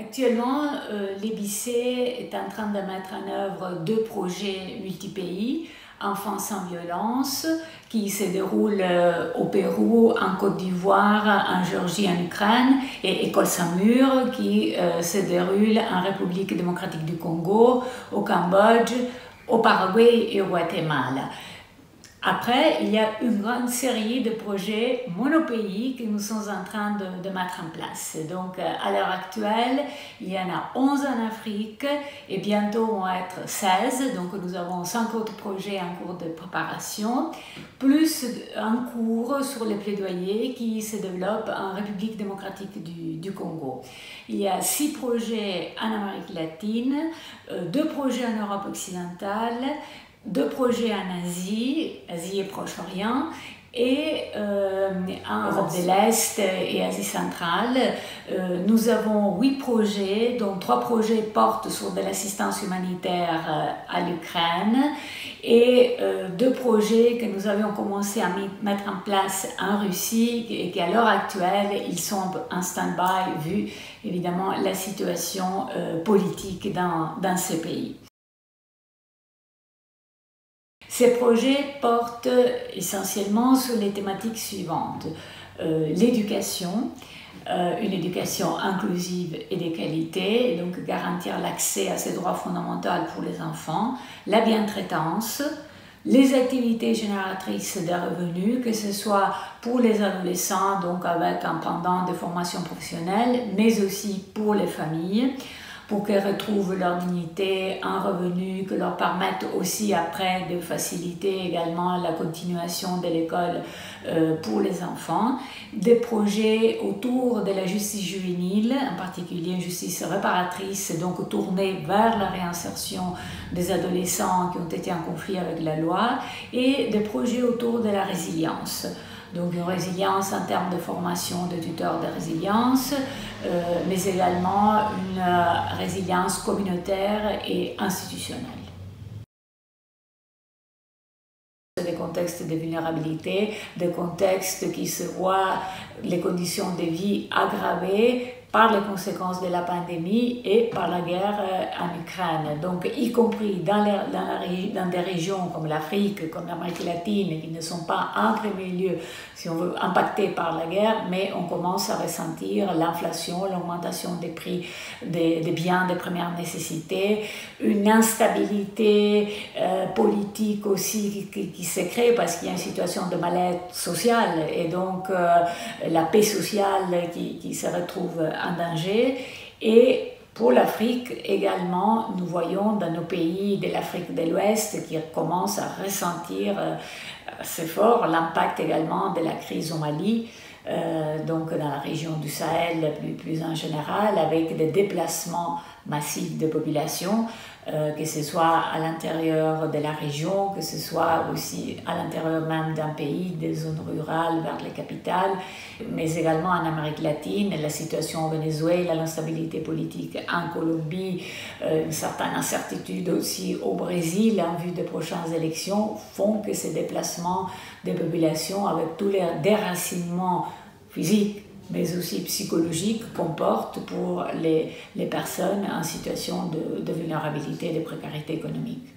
Actuellement, l'EBC est en train de mettre en œuvre 2 projets multi-pays, Enfants sans violence, qui se déroulent au Pérou, en Côte d'Ivoire, en Géorgie, en Ukraine, et École sans mur, qui se déroule en République démocratique du Congo, au Cambodge, au Paraguay et au Guatemala. Après, il y a une grande série de projets monopays que nous sommes en train de mettre en place. Donc, à l'heure actuelle, il y en a 11 en Afrique et bientôt vont être 16. Donc, nous avons 5 autres projets en cours de préparation, plus un cours sur les plaidoyers qui se développe en République démocratique du Congo. Il y a 6 projets en Amérique latine, 2 projets en Europe occidentale, 2 projets en Asie et Proche-Orient, et en Europe de l'Est et Asie centrale. Nous avons 8 projets, dont 3 projets portent sur de l'assistance humanitaire à l'Ukraine, et 2 projets que nous avions commencé à mettre en place en Russie et qu'à l'heure actuelle, ils sont en stand-by vu évidemment la situation politique dans ces pays. Ces projets portent essentiellement sur les thématiques suivantes. L'éducation, une éducation inclusive et de qualité, donc garantir l'accès à ces droits fondamentaux pour les enfants, la bientraitance, les activités génératrices de revenus, que ce soit pour les adolescents, donc avec un pendant de formation professionnelle, mais aussi pour les familles, pour qu'elles retrouvent leur dignité, un revenu que leur permette aussi après de faciliter également la continuation de l'école pour les enfants. Des projets autour de la justice juvénile, en particulier une justice réparatrice, donc tournée vers la réinsertion des adolescents qui ont été en conflit avec la loi, et des projets autour de la résilience. Donc une résilience en termes de formation de tuteurs de résilience, mais également une résilience communautaire et institutionnelle. Des contextes de vulnérabilité, des contextes qui se voient les conditions de vie aggravées par les conséquences de la pandémie et par la guerre en Ukraine. Donc, y compris dans des régions comme l'Afrique, comme l'Amérique latine, qui ne sont pas en premier lieu, si on veut, impactées par la guerre, mais on commence à ressentir l'inflation, l'augmentation des prix des biens de première nécessité, une instabilité politique aussi qui se crée parce qu'il y a une situation de mal-être social et donc la paix sociale qui se retrouve en danger. Et pour l'Afrique également, nous voyons dans nos pays de l'Afrique de l'Ouest qui commencent à ressentir assez fort l'impact également de la crise au Mali, donc dans la région du Sahel plus en général, avec des déplacements massifs de population, que ce soit à l'intérieur de la région, que ce soit aussi à l'intérieur même d'un pays, des zones rurales vers les capitales, mais également en Amérique latine, la situation au Venezuela, l'instabilité politique en Colombie, une certaine incertitude aussi au Brésil en vue des prochaines élections font que ces déplacements des populations avec tous les déracinements physiques mais aussi psychologiques comportent pour les personnes en situation de vulnérabilité et de précarité économique.